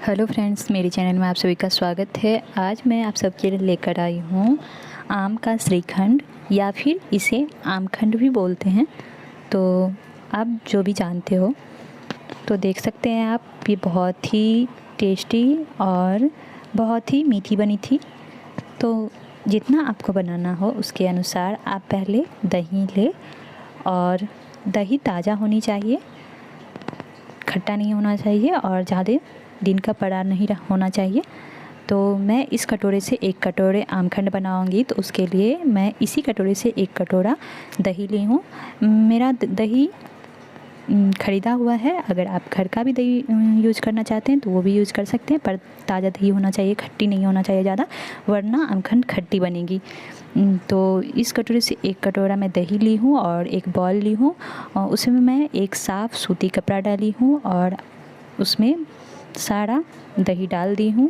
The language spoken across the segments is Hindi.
हेलो फ्रेंड्स, मेरे चैनल में आप सभी का स्वागत है। आज मैं आप सबके लिए लेकर आई हूँ आम का श्रीखंड या फिर इसे आमखंड भी बोलते हैं। तो आप जो भी जानते हो तो देख सकते हैं आप, ये बहुत ही टेस्टी और बहुत ही मीठी बनी थी। तो जितना आपको बनाना हो उसके अनुसार आप पहले दही ले, और दही ताज़ा होनी चाहिए, खट्टा नहीं होना चाहिए और ज़्यादा दिन का पड़ा नहीं होना चाहिए। तो मैं इस कटोरे से 1 कटोरे आमखंड बनाऊंगी, तो उसके लिए मैं इसी कटोरे से 1 कटोरा दही ली हूँ। मेरा दही ख़रीदा हुआ है। अगर आप घर का भी दही यूज़ करना चाहते हैं तो वो भी यूज़ कर सकते हैं, पर ताज़ा दही होना चाहिए, खट्टी नहीं होना चाहिए ज़्यादा, वरना आमखंड खट्टी बनेगी। तो इस कटोरे से 1 कटोरा मैं दही ली हूँ और एक बॉल ली हूँ, और उसमें मैं एक साफ़ सूती कपड़ा डाली हूँ और उसमें सारा दही डाल दी हूँ।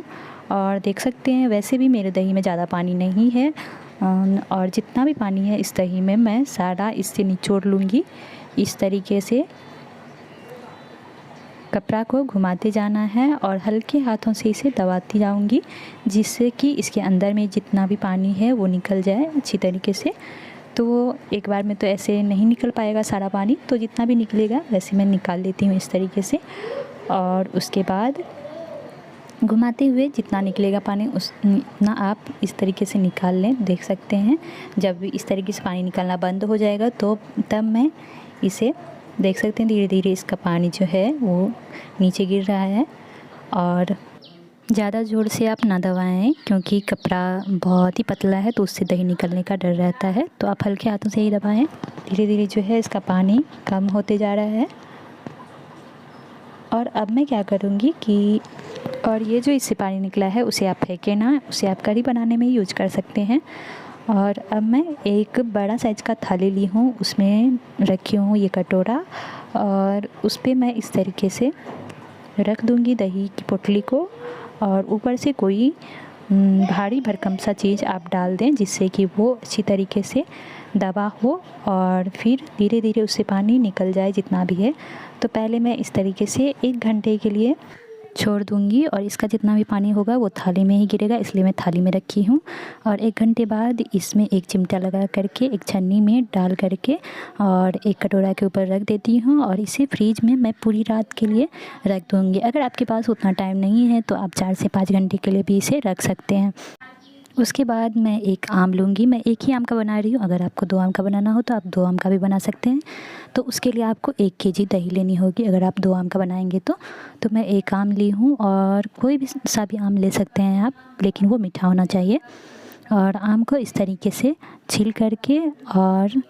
और देख सकते हैं वैसे भी मेरे दही में ज़्यादा पानी नहीं है, और जितना भी पानी है इस दही में मैं सारा इससे निचोड़ लूँगी। इस तरीके से कपड़ा को घुमाते जाना है और हल्के हाथों से इसे दबाती जाऊंगी, जिससे कि इसके अंदर में जितना भी पानी है वो निकल जाए अच्छी तरीके से। तो एक बार में तो ऐसे नहीं निकल पाएगा सारा पानी, तो जितना भी निकलेगा वैसे मैं निकाल लेती हूँ इस तरीके से। और उसके बाद घुमाते हुए जितना निकलेगा पानी उतना आप इस तरीके से निकाल लें। देख सकते हैं जब भी इस तरीके से पानी निकलना बंद हो जाएगा तो तब मैं इसे देख सकते हैं धीरे धीरे इसका पानी जो है वो नीचे गिर रहा है। और ज़्यादा ज़ोर से आप ना दबाएं, क्योंकि कपड़ा बहुत ही पतला है तो उससे दही निकलने का डर रहता है। तो आप हल्के हाथों से ही दबाएं। धीरे धीरे जो है इसका पानी कम होते जा रहा है। और अब मैं क्या करूँगी कि और ये जो इससे पानी निकला है उसे आप फेंकें ना, उसे आप कढ़ी बनाने में यूज कर सकते हैं। और अब मैं एक बड़ा साइज़ का थाली ली हूँ, उसमें रखी हूँ ये कटोरा, और उस पर मैं इस तरीके से रख दूँगी दही की पोटली को। और ऊपर से कोई भारी भरकम सा चीज़ आप डाल दें, जिससे कि वो अच्छी तरीके से दबा हो और फिर धीरे धीरे उससे पानी निकल जाए जितना भी है। तो पहले मैं इस तरीके से 1 घंटे के लिए छोड़ दूंगी, और इसका जितना भी पानी होगा वो थाली में ही गिरेगा, इसलिए मैं थाली में रखी हूँ। और 1 घंटे बाद इसमें एक चिमटा लगा करके एक छन्नी में डाल करके और एक कटोरा के ऊपर रख देती हूँ, और इसे फ्रीज में मैं पूरी रात के लिए रख दूँगी। अगर आपके पास उतना टाइम नहीं है तो आप 4 से 5 घंटे के लिए भी इसे रख सकते हैं। उसके बाद मैं एक आम लूँगी। मैं एक ही आम का बना रही हूँ, अगर आपको 2 आम का बनाना हो तो आप 2 आम का भी बना सकते हैं। तो उसके लिए आपको 1 केजी दही लेनी होगी, अगर आप 2 आम का बनाएंगे तो मैं 1 आम ली हूँ, और कोई भी सा भी आम ले सकते हैं आप, लेकिन वो मीठा होना चाहिए। और आम को इस तरीके से छील करके और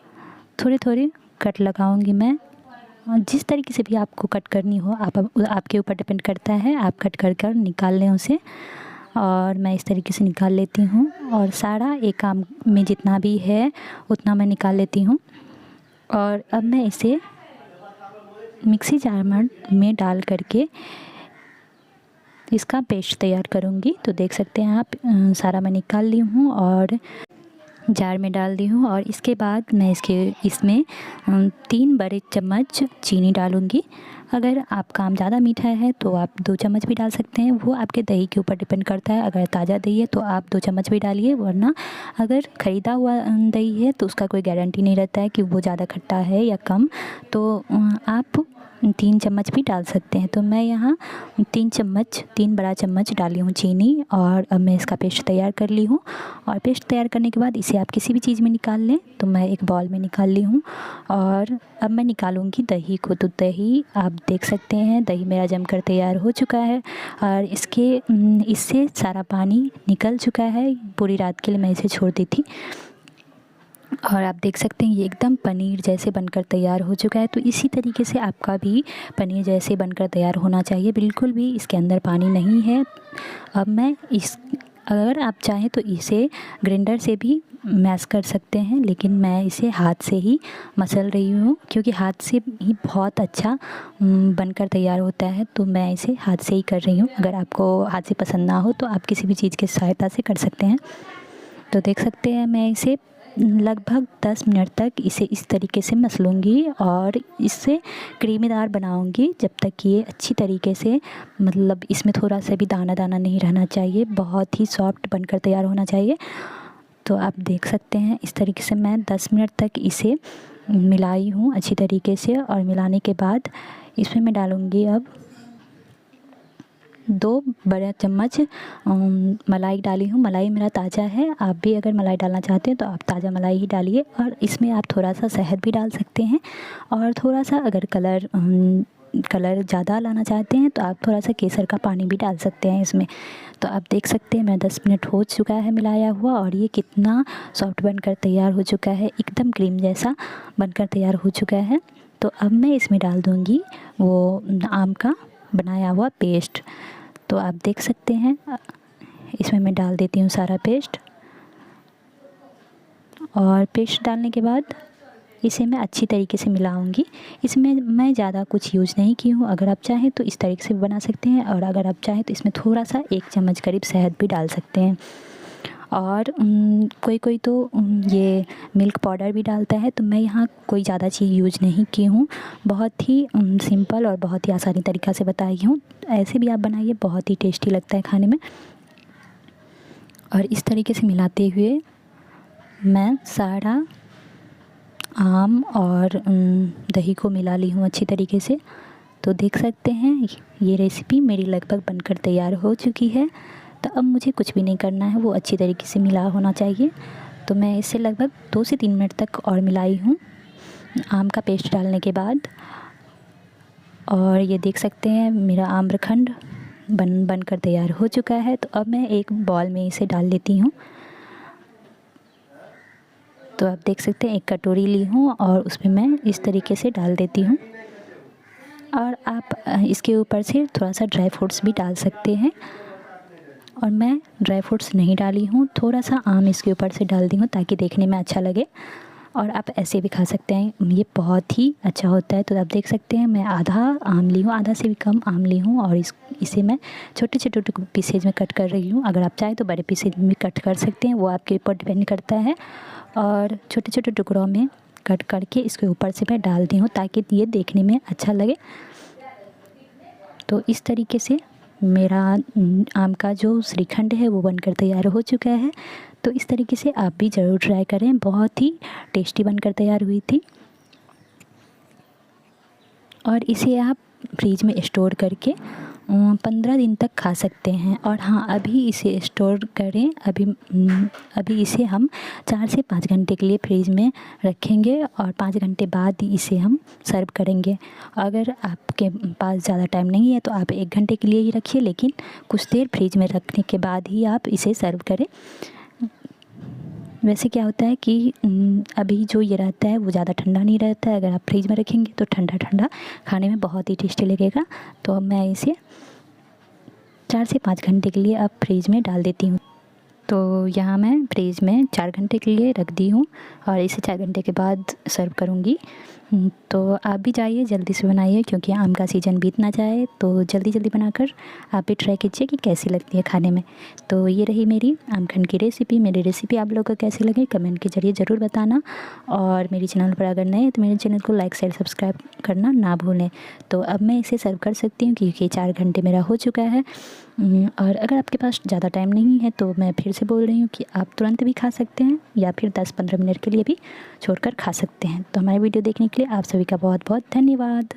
थोड़े थोड़े कट लगाऊंगी मैं। और जिस तरीके से भी आपको कट करनी हो आपके ऊपर डिपेंड करता है, आप कट कर निकाल लें उसे। और मैं इस तरीके से निकाल लेती हूँ, और सारा एक आम में जितना भी है उतना मैं निकाल लेती हूँ। और अब मैं इसे मिक्सी जार में डाल करके इसका पेस्ट तैयार करूँगी। तो देख सकते हैं आप, सारा मैं निकाल ली हूँ और जार में डाल दी हूँ। और इसके बाद मैं इसमें 3 बड़े चम्मच चीनी डालूँगी। अगर आपका आम ज़्यादा मीठा है तो आप 2 चम्मच भी डाल सकते हैं, वो आपके दही के ऊपर डिपेंड करता है। अगर ताज़ा दही है तो आप 2 चम्मच भी डालिए, वरना अगर ख़रीदा हुआ दही है तो उसका कोई गारंटी नहीं रहता है कि वो ज़्यादा खट्टा है या कम। तो आप 3 चम्मच भी डाल सकते हैं। तो मैं यहाँ 3 बड़ा चम्मच डाली हूँ चीनी, और अब मैं इसका पेस्ट तैयार कर ली हूँ। और पेस्ट तैयार करने के बाद इसे आप किसी भी चीज़ में निकाल लें। तो मैं एक बॉल में निकाल ली हूँ, और अब मैं निकालूंगी दही को। तो दही आप देख सकते हैं, दही मेरा जमकर तैयार हो चुका है, और इससे सारा पानी निकल चुका है। पूरी रात के लिए मैं इसे छोड़ दी थी, और आप देख सकते हैं ये एकदम पनीर जैसे बनकर तैयार हो चुका है। तो इसी तरीके से आपका भी पनीर जैसे बनकर तैयार होना चाहिए, बिल्कुल भी इसके अंदर पानी नहीं है। अब मैं अगर आप चाहें तो इसे ग्राइंडर से भी मैश कर सकते हैं, लेकिन मैं इसे हाथ से ही मसल रही हूँ, क्योंकि हाथ से ही बहुत अच्छा बनकर तैयार होता है। तो मैं इसे हाथ से ही कर रही हूँ। अगर आपको हाथ से पसंद ना हो तो आप किसी भी चीज़ की सहायता से कर सकते हैं। तो देख सकते हैं मैं इसे लगभग 10 मिनट तक इसे इस तरीके से मसलूँगी और इससे क्रीमीदार बनाऊँगी जब तक ये अच्छी तरीके से, मतलब इसमें थोड़ा सा भी दाना दाना नहीं रहना चाहिए, बहुत ही सॉफ्ट बनकर तैयार होना चाहिए। तो आप देख सकते हैं इस तरीके से मैं 10 मिनट तक इसे मिलाई हूँ अच्छी तरीके से। और मिलाने के बाद इसमें मैं डालूँगी अब 2 बड़ा चम्मच मलाई डाली हूँ। मलाई मेरा ताज़ा है, आप भी अगर मलाई डालना चाहते हैं तो आप ताज़ा मलाई ही डालिए। और इसमें आप थोड़ा सा शहद भी डाल सकते हैं और थोड़ा सा अगर कलर ज़्यादा लाना चाहते हैं तो आप थोड़ा सा केसर का पानी भी डाल सकते हैं इसमें। तो आप देख सकते हैं मैं 10 मिनट हो चुका है मिलाया हुआ और ये कितना सॉफ्ट बनकर तैयार हो चुका है, एकदम क्रीम जैसा बनकर तैयार हो चुका है। तो अब मैं इसमें डाल दूँगी वो आम का बनाया हुआ पेस्ट। तो आप देख सकते हैं इसमें मैं डाल देती हूँ सारा पेस्ट। और पेस्ट डालने के बाद इसे मैं अच्छी तरीके से मिलाऊंगी। इसमें मैं ज़्यादा कुछ यूज़ नहीं की हूँ, अगर आप चाहें तो इस तरीके से भी बना सकते हैं और अगर आप चाहें तो इसमें थोड़ा सा 1 चम्मच करीब शहद भी डाल सकते हैं। और कोई कोई तो ये मिल्क पाउडर भी डालता है, तो मैं यहाँ कोई ज़्यादा चीज़ यूज नहीं की हूँ, बहुत ही सिंपल और बहुत ही आसानी तरीक़ा से बताई हूँ। ऐसे भी आप बनाइए, बहुत ही टेस्टी लगता है खाने में। और इस तरीके से मिलाते हुए मैं सारा आम और दही को मिला ली हूँ अच्छी तरीके से। तो देख सकते हैं ये रेसिपी मेरी लगभग बनकर तैयार हो चुकी है। तो अब मुझे कुछ भी नहीं करना है, वो अच्छी तरीके से मिला होना चाहिए। तो मैं इसे लगभग 2 से 3 मिनट तक और मिलाई हूँ आम का पेस्ट डालने के बाद। और ये देख सकते हैं मेरा आम्रखंड बनकर तैयार हो चुका है। तो अब मैं एक बॉल में इसे डाल लेती हूँ। तो आप देख सकते हैं एक कटोरी ली हूँ और उसमें मैं इस तरीके से डाल देती हूँ। और आप इसके ऊपर से थोड़ा सा ड्राई फ्रूट्स भी डाल सकते हैं। और मैं ड्राई फ्रूट्स नहीं डाली हूँ, थोड़ा सा आम इसके ऊपर से डाल दी हूँ ताकि देखने में अच्छा लगे। और आप ऐसे भी खा सकते हैं, ये बहुत ही अच्छा होता है। तो आप देख सकते हैं मैं आधा आम ली हूँ, आधा से भी कम आम ली हूँ और इसे मैं छोटे छोटे पीसेज में कट कर रही हूँ। अगर आप चाहें तो बड़े पीसेज में कट कर सकते हैं, वो आपके ऊपर डिपेंड करता है। और छोटे छोटे टुकड़ों में कट करके इसके ऊपर से मैं डाल दी हूँ ताकि ये देखने में अच्छा लगे। तो इस तरीके से मेरा आम का जो श्रीखंड है वो बनकर तैयार हो चुका है। तो इस तरीके से आप भी ज़रूर ट्राई करें, बहुत ही टेस्टी बनकर तैयार हुई थी। और इसे आप फ्रिज में स्टोर करके 15 दिन तक खा सकते हैं। और हाँ, अभी इसे स्टोर करें, अभी इसे हम 4 से 5 घंटे के लिए फ्रिज में रखेंगे और 5 घंटे बाद ही इसे हम सर्व करेंगे। अगर आपके पास ज़्यादा टाइम नहीं है तो आप 1 घंटे के लिए ही रखिए, लेकिन कुछ देर फ्रिज में रखने के बाद ही आप इसे सर्व करें। वैसे क्या होता है कि अभी जो ये रहता है वो ज़्यादा ठंडा नहीं रहता है, अगर आप फ्रिज में रखेंगे तो ठंडा ठंडा खाने में बहुत ही टेस्टी लगेगा। तो अब मैं इसे 4 से 5 घंटे के लिए अब फ्रिज में डाल देती हूँ। तो यहाँ मैं फ्रिज में 4 घंटे के लिए रख दी हूँ और इसे 4 घंटे के बाद सर्व करूँगी। तो आप भी जाइए जल्दी से बनाइए, क्योंकि आम का सीज़न बीत ना जाए। तो जल्दी जल्दी बनाकर आप भी ट्राई कीजिए कि कैसी लगती है खाने में। तो ये रही मेरी आमखंड की रेसिपी। मेरी रेसिपी आप लोगों को कैसी लगी कमेंट के ज़रिए ज़रूर बताना। और मेरे चैनल पर अगर नए हैं तो मेरे चैनल को लाइक शेयर सब्सक्राइब करना ना भूलें। तो अब मैं इसे सर्व कर सकती हूँ क्योंकि 4 घंटे मेरा हो चुका है। और अगर आपके पास ज़्यादा टाइम नहीं है तो मैं फिर से बोल रही हूँ कि आप तुरंत भी खा सकते हैं या फिर 10-15 मिनट के लिए भी छोड़कर खा सकते हैं। तो हमारे वीडियो देखने के लिए आप सभी का बहुत बहुत धन्यवाद।